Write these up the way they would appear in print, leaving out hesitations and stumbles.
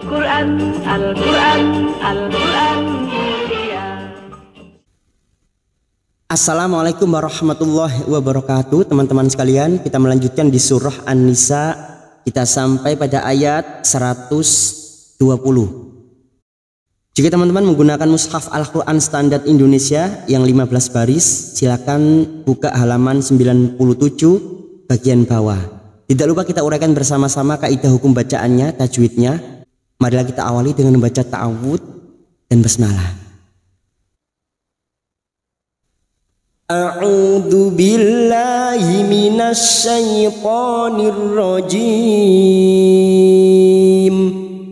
Al-Quran, Al-Quran, Al-Quran mulia. Assalamualaikum warahmatullahi wabarakatuh. Teman-teman sekalian, kita melanjutkan di surah An-Nisa. Kita sampai pada ayat 120. Jika teman-teman menggunakan mushaf Al-Quran Standar Indonesia yang 15 baris, silakan buka halaman 97 bagian bawah. Tidak lupa kita uraikan bersama-sama kaidah hukum bacaannya, tajwidnya. Marilah kita awali dengan membaca ta'awud dan basmalah. A'udzu billahi minasy syaithanir rajim.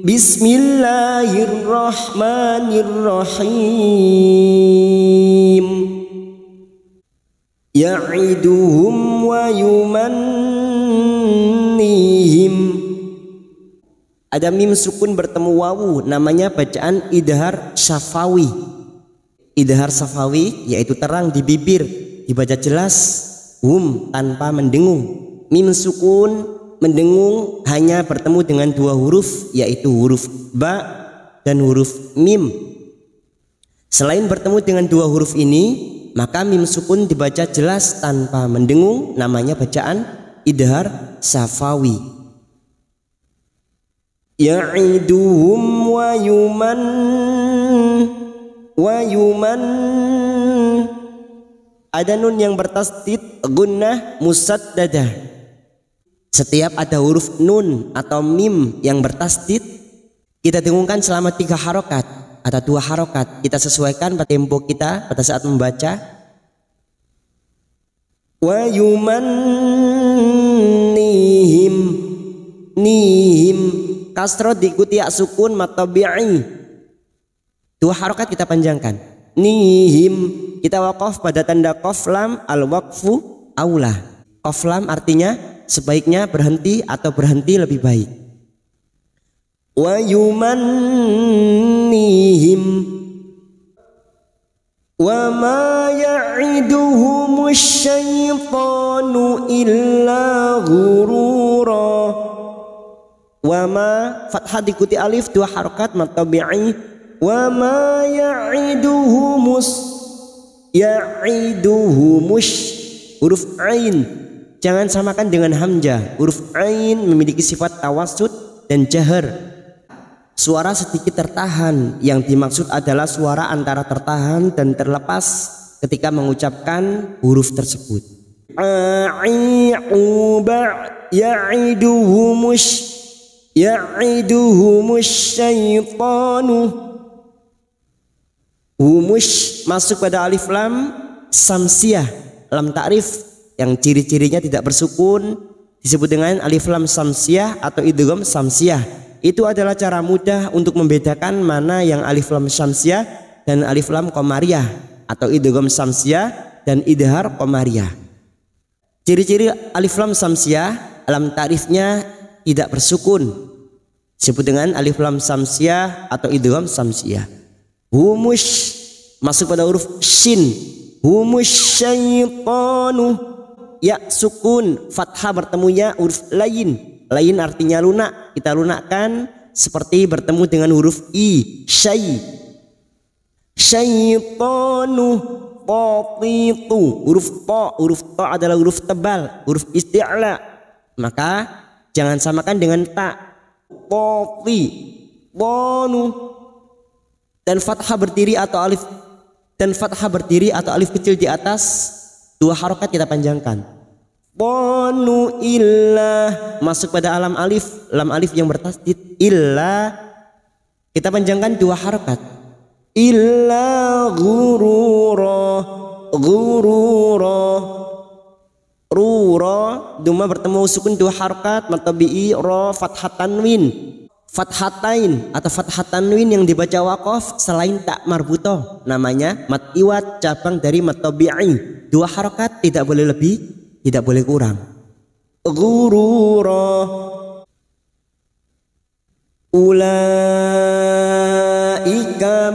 Bismillahirrahmanirrahim. Ya'iduhum wa yumannihim. Ada mim sukun bertemu wawu, namanya bacaan idhar syafawi. Idhar syafawi yaitu terang di bibir, dibaca jelas, tanpa mendengung. Mim sukun mendengung hanya bertemu dengan dua huruf, yaitu huruf ba dan huruf mim. Selain bertemu dengan dua huruf ini, maka mim sukun dibaca jelas tanpa mendengung, namanya bacaan idhar syafawi. Ya'iduhum wa yuman. Ada nun yang bertasdid gunnah musaddadah. Setiap ada huruf nun atau mim yang bertasdid, kita dengungkan selama 3 harokat atau 2 harokat. Kita sesuaikan pada tempo kita pada saat membaca. Wa yumannihim, nihim kasro diikuti ya sukun matabi'i. 2 harokat kita panjangkan. Nihim kita waqaf pada tanda qaf lam, al waqfu aula. Qaf lam artinya sebaiknya berhenti atau berhenti lebih baik. Wa yumannihim wa ma ya'iduhumus syaitanu illa ghurura. Wa ma fathah diikuti alif 2 harokat matabi'i. Wa ma ya'iduhumus huruf ain jangan samakan dengan hamzah. Huruf ain memiliki sifat tawassut dan jahar. Suara sedikit tertahan, yang dimaksud adalah suara antara tertahan dan terlepas ketika mengucapkan huruf tersebut. Ya'iduhumus syaitanu. Humus masuk pada alif lam samsiyah, lam ta'rif yang ciri-cirinya tidak bersukun disebut dengan alif lam samsiyah atau idgham samsiyah. Itu adalah cara mudah untuk membedakan mana yang alif lam samsiyah dan alif lam qamariyah atau idgham samsiyah dan idhar qamariyah. Ciri-ciri alif lam samsiyah, lam ta'rifnya tidak bersukun, disebut dengan alif lam samsiyah atau idgham samsiyah. Humus masuk pada huruf shin. Humus syaitanu. Ya sukun fathah bertemunya huruf lain. Lain artinya lunak. Kita lunakkan seperti bertemu dengan huruf i. Syaitanu qatitu. Huruf ta adalah huruf tebal, huruf isti'la. Maka jangan samakan dengan ta. Qanu. Dan fathah berdiri atau alif kecil di atas 2 harokat kita panjangkan. Qanu illah masuk pada lam alif yang bertasdid illah kita panjangkan 2 harokat. Illa ghurura. Rura duma bertemu sukun 2 harokat matabi'i ra fathah tanwin. Fathatain atau fathah tanwin yang dibaca waqaf selain tak marbutoh, namanya mat iwat, cabang dari matabi'i. 2 harokat, tidak boleh lebih, tidak boleh kurang. Ghurura. Ulaika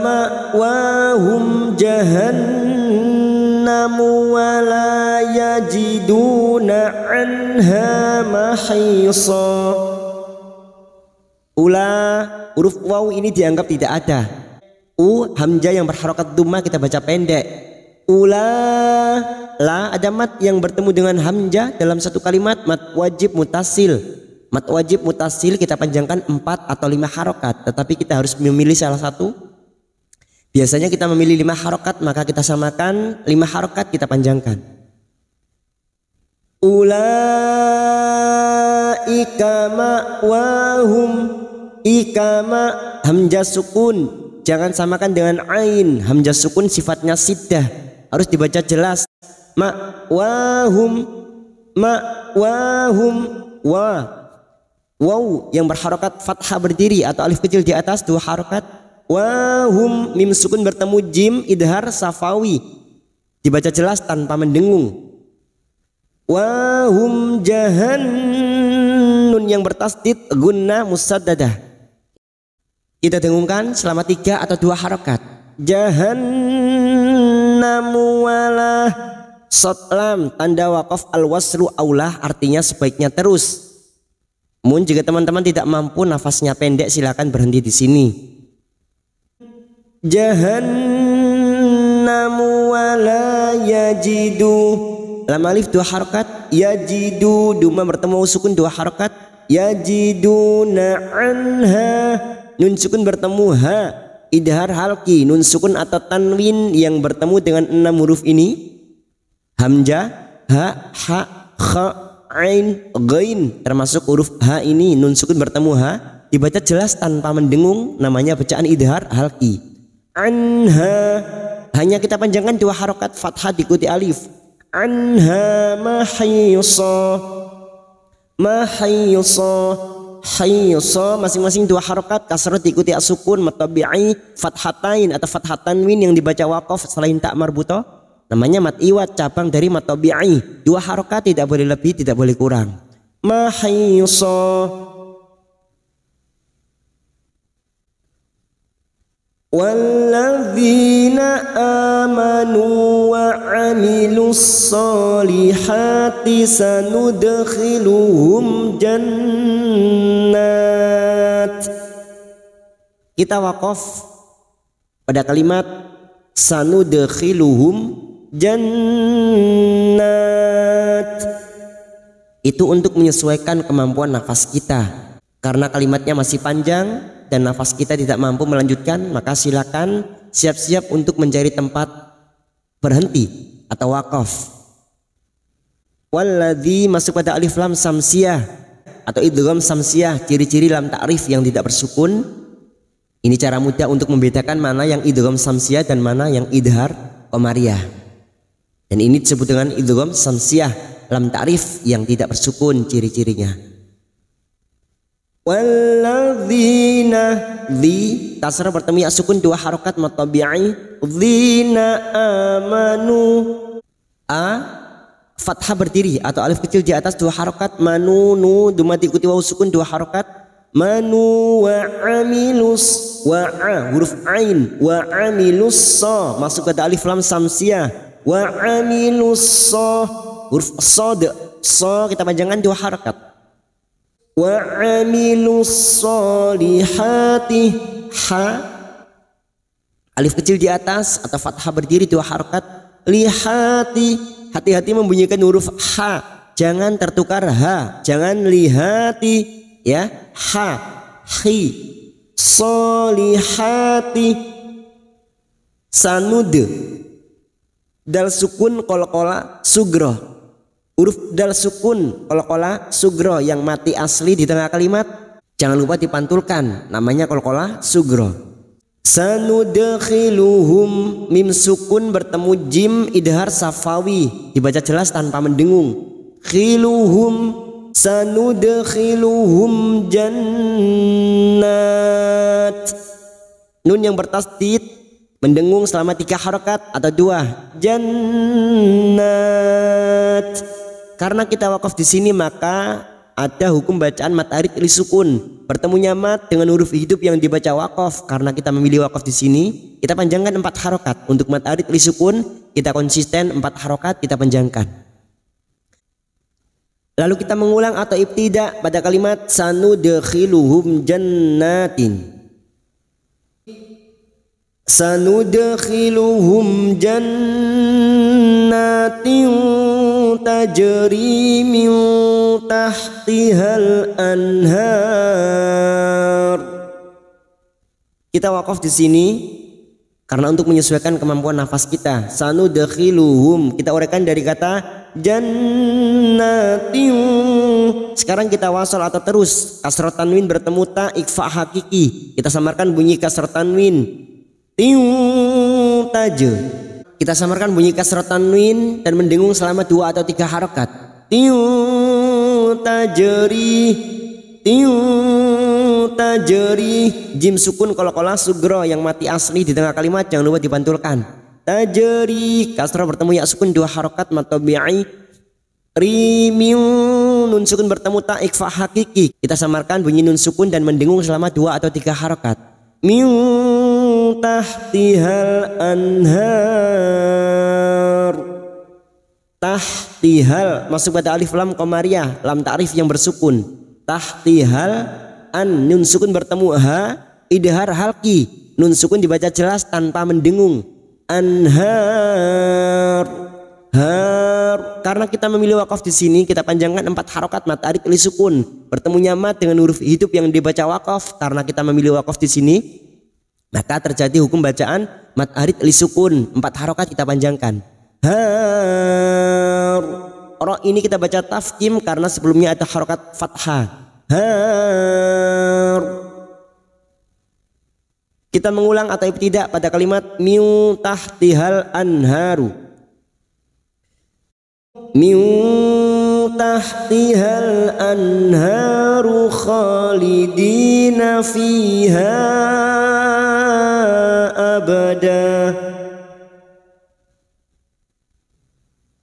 ma'wahum jahannamu wa la yajiduna anha mahisa. Ula, huruf waw ini dianggap tidak ada. Hamzah yang berharokat dhammah kita baca pendek. Ula, la ada mat yang bertemu dengan hamzah dalam satu kalimat, mat wajib mutasil. Mat wajib mutasil kita panjangkan 4 atau 5 harokat, tetapi kita harus memilih salah satu. Biasanya kita memilih 5 harokat, maka kita samakan 5 harokat kita panjangkan. Ulaika ma'wahum, ikama hamzah sukun, jangan samakan dengan ain. Hamzah sukun sifatnya siddah, harus dibaca jelas. Ma'wahum, ma'wahum, waw yang berharokat fathah berdiri atau alif kecil di atas 2 harokat. Wahum mim sukun bertemu jim idhar safawi, dibaca jelas tanpa mendengung. Wahum jahannun yang bertasdid gunnah musaddadah, kita dengungkan selama 3 atau 2 harokat. Jahannamu walah sod lam tanda waqaf al waslu aulah, artinya sebaiknya terus. Namun jika teman-teman tidak mampu nafasnya pendek, silakan berhenti di sini. Jahannamu wala yajidu, lam alif 2 harokat. Yajidu duma bertemu sukun 2 harokat. Yajiduna anha, nun sukun bertemu ha, idhar halki, nun sukun atau tanwin yang bertemu dengan 6 huruf ini, hamzah, ha, ha, kha, ain, ghain, termasuk huruf ha ini nun sukun bertemu ha, dibaca jelas tanpa mendengung, namanya bacaan idhar halki. Anha, hanya kita panjangkan 2 harokat fathah diikuti alif. Anha mahayusa, mahayusa, hayusa masing-masing 2 harokat, kasrah diikuti as-sukun, matabi'i fathatain atau fathatanwin yang dibaca waqaf selain tak marbuto, namanya mat iwat, cabang dari matabi'i. 2 harokat, tidak boleh lebih, tidak boleh kurang. Mahayusa. Walladzina amanu wa amilus solihati sanudkhiluhum jannat. Kita waqaf pada kalimat sanudkhiluhum jannat. Itu untuk menyesuaikan kemampuan nafas kita. Karena kalimatnya masih panjang dan nafas kita tidak mampu melanjutkan, maka silakan siap-siap untuk mencari tempat berhenti atau wakaf. Walladzi masuk pada alif lam samsiyah atau idgham samsiyah, ciri-ciri lam ta'rif yang tidak bersukun. Ini cara mudah untuk membedakan mana yang idgham samsiyah dan mana yang idhar qamariyah. Dan ini disebut dengan idgham samsiyah, lam ta'rif yang tidak bersukun ciri-cirinya. Walladzina, dhi kasrah bertemu ya sukun 2 harokat matabi'i. Dzina amanu, fathah berdiri atau alif kecil di atas 2 harokat. Manu, nu duma diikuti waw sukun 2 harokat. Manu wa amilus, wa huruf ain, wa amilus sa masuk pada alif lam samsiyah. Wa amilus sa huruf sad, sa kita panjangkan 2 harokat. Wa amilus solihati, ha alif kecil di atas atau fathah berdiri 2 harokat. Lihati, hati-hati membunyikan huruf ha, jangan tertukar ha, jangan lihati ya, ha, hi, solihati. Sanud, dal sukun qalqalah sugro, huruf dal sukun qalqalah sugro yang mati asli di tengah kalimat, jangan lupa dipantulkan, namanya qalqalah sugro. Sanudkhiluhum, mim sukun bertemu jim idhar safawi, dibaca jelas tanpa mendengung. Khiluhum, sanudkhiluhum jannat. Nun yang bertasdid mendengung selama 3 harokat atau 2. Jannat. Karena kita wakaf di sini, maka ada hukum bacaan mat arid li sukun. Bertemunya mat dengan huruf hidup yang dibaca wakaf. Karena kita memilih wakaf di sini, kita panjangkan 4 harokat. Untuk mat arid li sukun, kita konsisten 4 harokat kita panjangkan. Lalu kita mengulang atau ibtida pada kalimat sanudkhiluhum jannatin. Sanudkhiluhum jannatin tajri min tahtihal anhar. Kita wakaf di sini karena untuk menyesuaikan kemampuan nafas kita. Sanudkhiluhum kita uraikan dari kata jannatin. Sekarang kita wasal atau terus kasrah tanwin bertemu ta ikhfa hakiki. Kita samarkan bunyi kasrah tanwin. Taj. Kita samarkan bunyi kasrah tanwin dan mendengung selama 2 atau 3 harokat. Tajri. Tajri. Jim sukun qalqalah sugro yang mati asli di tengah kalimat jangan lupa dipantulkan. Tajri. Kasrah bertemu ya sukun 2 harokat matabi'i. Rimim. Nun sukun bertemu ta ikhfa hakiki. Kita samarkan bunyi nun sukun dan mendengung selama 2 atau 3 harokat. Min tahtihal anhar. Tahtihal masuk pada alif lam qamariyah, lam ta'rif yang bersukun. Tahtihal an nun sukun bertemu ha idhar halki. Nun sukun dibaca jelas tanpa mendengung. Anhar. Har. Karena kita memilih wakaf di sini kita panjangkan 4 harokat mat arid li sukun. Bertemunya mat dengan huruf hidup yang dibaca wakaf. Karena kita memilih wakaf di sini maka terjadi hukum bacaan mat arid li sukun. 4 harokat kita panjangkan. Har. Ro ini kita baca tafkim karena sebelumnya ada harokat fathah. Har. Kita mengulang atau ibtida pada kalimat min tahtihal anharu. Min tahtihal anharu khalidina fiha abada.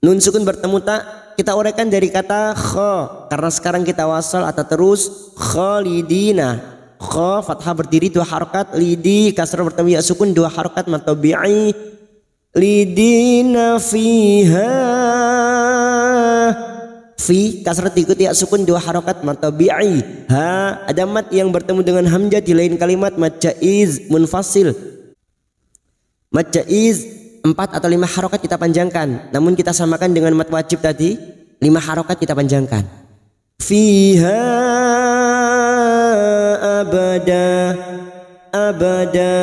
Nun sukun bertemu tak kita uraikan dari kata kha karena sekarang kita wasal atau terus khalidina. Kha fathah berdiri 2 harokat, lidi kasrah bertemu ya sukun 2 harokat matabi'i. Lidina fiha. Fi kasrah diikuti ya sukun 2 harokat matabi'i. Ha ada mat yang bertemu dengan hamzah di lain kalimat mat jaiz munfasil. Mat jaiz 4 atau 5 harokat kita panjangkan, namun kita samakan dengan mat wajib tadi 5 harokat kita panjangkan. Fiha abada. Abada.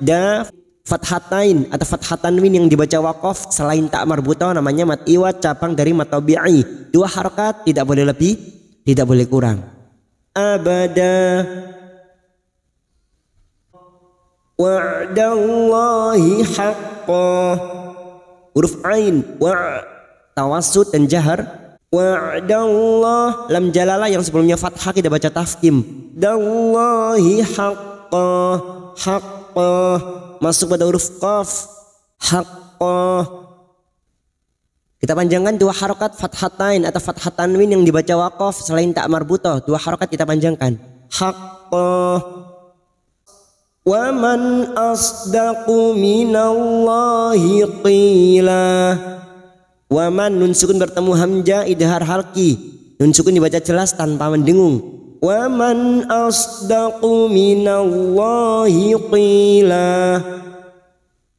Da fathatain atau fathatanwin yang dibaca wakaf selain tak marbutah namanya mat iwat cabang dari mat tabi'i. 2 harokat tidak boleh lebih, tidak boleh kurang. Abada. Wa'dallahi haqqah. Huruf ain wa tawassut dan jahar. Wa'dallah lam jalalah yang sebelumnya fathah kita baca tafkim. Dallahi haqqah. Haqqah masuk pada huruf qaf. Haqqah. Kita panjangkan 2 harokat fathatain atau fathatanwin yang dibaca wakaf selain tak marbutah. 2 harokat kita panjangkan. Haqqah. Wa man asdaqu minallahi qila. Wa man nun sukun bertemu hamzah idhar halki. Nun sukun dibaca jelas tanpa mendengung. Wa man asdaqu minallahi qila.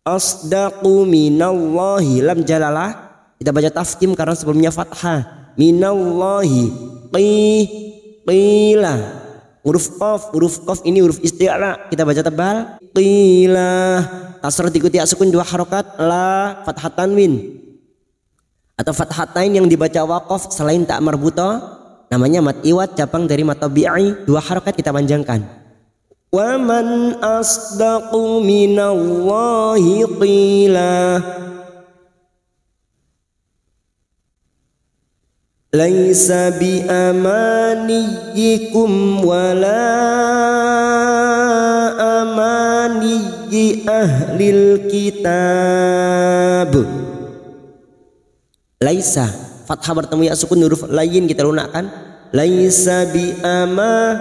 Asdaqu minallahi lam jalalah kita baca tafkim karena sebelumnya fathah. Minallahi qila. Huruf qaf ini huruf isti'la kita baca tebal. Qila kasrah diikuti sukun 2 harokat la fathah tanwin atau fathatain yang dibaca wakaf selain tak marbutah namanya mat iwat cabang dari mat tabi'i. 2 harokat kita panjangkan. Wa man asdaqu minallahi qila. Laisa bi amaniyikum wala amaniyi ahlil kitab. Laisa fathah bertemu ya sukun huruf lain kita lunakkan. Laisa bi ama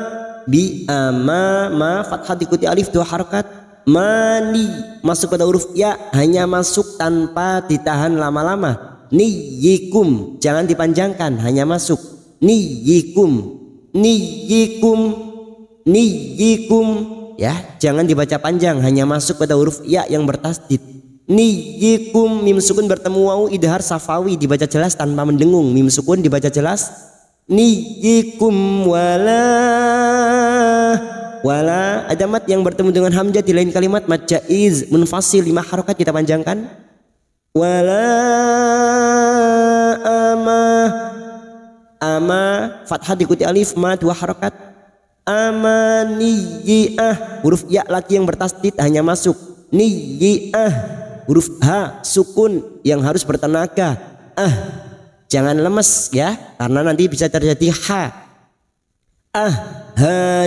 ma fathah diikuti alif 2 harokat. Mani masuk pada huruf ya hanya masuk tanpa ditahan lama-lama. Niyikum jangan dipanjangkan hanya masuk. niyikum, niyikum, niyikum. Ya, jangan dibaca panjang, hanya masuk pada huruf ya yang bertasdid. Niyikum, mim sukun bertemu waw, idhar safawi dibaca jelas tanpa mendengung, mim sukun dibaca jelas. Niyikum wala ada mat yang bertemu dengan hamzah di lain kalimat, mat jaiz munfasil 5 harokat kita panjangkan. Wala ama fathah diikuti alif, ma 2 harokat. Amaniyah, huruf ya lagi yang bertasdid hanya masuk. Niyah, huruf ha sukun yang harus bertenaga. Jangan lemes ya, karena nanti bisa terjadi ha. Ha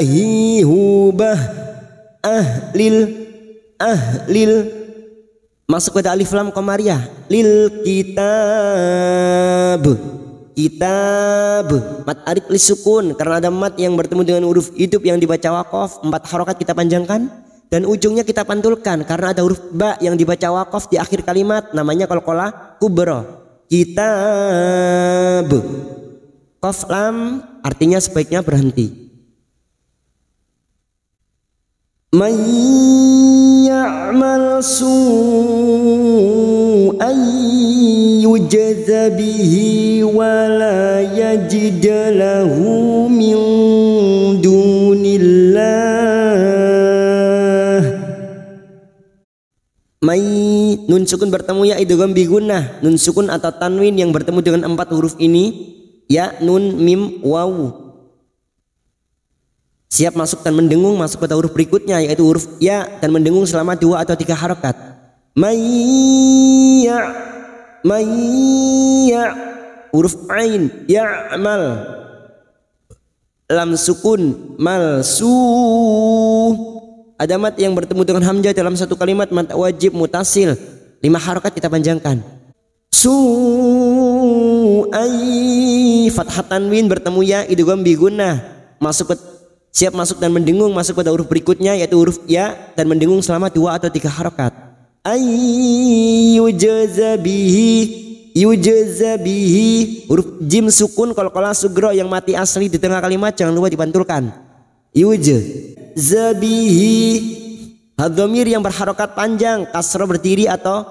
hi hubah, ahlil masuk pada alif lam qamariyah. Lil kitab, kitab mat arid li sukun karena ada mat yang bertemu dengan huruf hidup yang dibaca waqaf, 4 harokat kita panjangkan dan ujungnya kita pantulkan karena ada huruf ba yang dibaca waqaf di akhir kalimat, namanya qalqalah kubra. Kitab, qaf lam artinya sebaiknya berhenti. Man ya'mal su'an yujza bihi wa la yajid lahu min dunillah. Mai nun sukun bertemu ya idgham bi gunnah, nun sukun atau tanwin yang bertemu dengan 4 huruf ini ya, nun, mim, waw. Siap masuk dan mendengung masuk pada huruf berikutnya yaitu huruf ya dan mendengung selama 2 atau 3 harokat. Mayya, huruf ain, ya'mal, lam sukun, malsu. Ada mat yang bertemu dengan hamzah dalam satu kalimat, mat wajib mutasil 5 harokat kita panjangkan. Su'ai, fathah tanwin bertemu ya idgham bi gunnah masuk siap masuk dan mendengung masuk pada huruf berikutnya yaitu huruf ya dan mendengung selama 2 atau 3 harokat. Yujza bihi, huruf jim sukun qalqalah sugro yang mati asli di tengah kalimat jangan lupa dipantulkan. Yujza bihi, hadhamir yang berharokat panjang, kasrah berdiri atau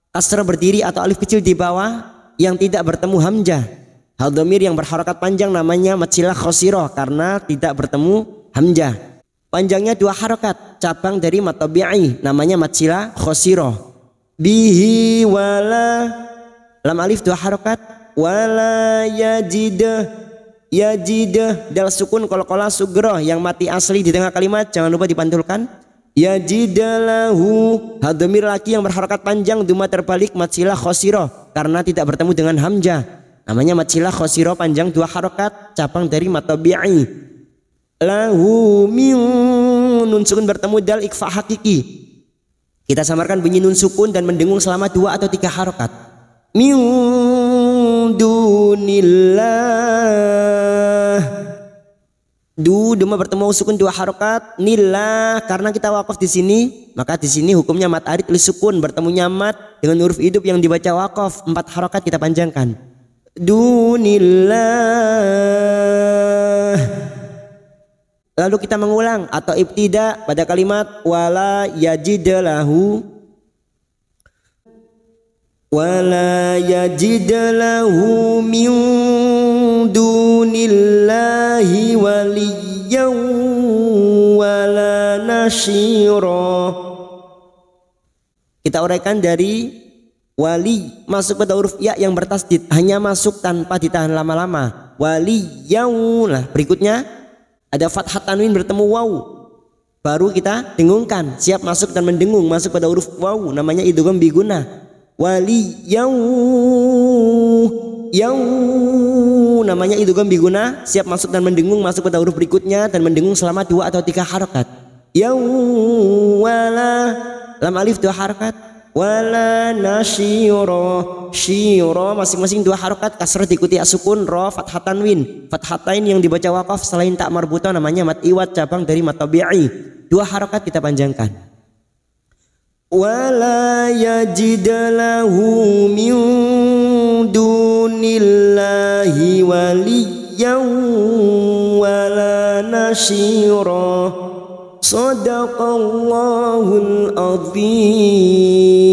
kasrah berdiri atau alif kecil di bawah yang tidak bertemu hamzah. Hadhamir yang berharokat panjang namanya matsilah khosirah karena tidak bertemu hamzah. Panjangnya 2 harokat, cabang dari matabi'i namanya matsilah khosirah. Bihi wala, lam alif 2 harokat, wala yajidah, dal sukun qalqalah sugroh yang mati asli di tengah kalimat jangan lupa dipantulkan. Yajidalahu, hadhamir lagi yang berharokat panjang duma terbalik matsilah khosirah karena tidak bertemu dengan hamzah. Namanya matsilah khosiro panjang 2 harokat, cabang dari matabi'i. Lahu min, nun sukun bertemu dal ikhfa hakiki. Kita samarkan bunyi nun sukun dan mendengung selama 2 atau 3 harokat. Min dunillah. Duma bertemu sukun 2 harokat, nillah karena kita wakaf di sini, maka di sini hukumnya mat arid li sukun bertemunya mat dengan huruf hidup yang dibaca wakaf, 4 harokat kita panjangkan. Dunillah. Lalu kita mengulang atau ibtida pada kalimat wala yajidalahu, wala yajidalahu min dunillahi waliyyan wala nasyira. Kita uraikan dari wali masuk pada huruf ya yang bertasdid hanya masuk tanpa ditahan lama-lama. Waliyau, lah berikutnya ada fathah tanwin bertemu waw baru kita dengungkan siap masuk dan mendengung masuk pada huruf waw namanya idgham bi gunnah. Waliyau, yau namanya idgham bi gunnah siap masuk dan mendengung masuk pada huruf berikutnya dan mendengung selama 2 atau 3 harokat. Yau wala, lam alif 2 harokat. Wala nasyiro, syiro masing-masing 2 harokat, kasrah diikuti asukun, ro fathah tanwin, fathatain yang dibaca wakaf selain tak marbuta namanya mat iwat cabang dari matabi'i, 2 harokat kita panjangkan. Wala yajidalahu min dun dunillahi waliyyan wala nasira. Sadaqallahul azim.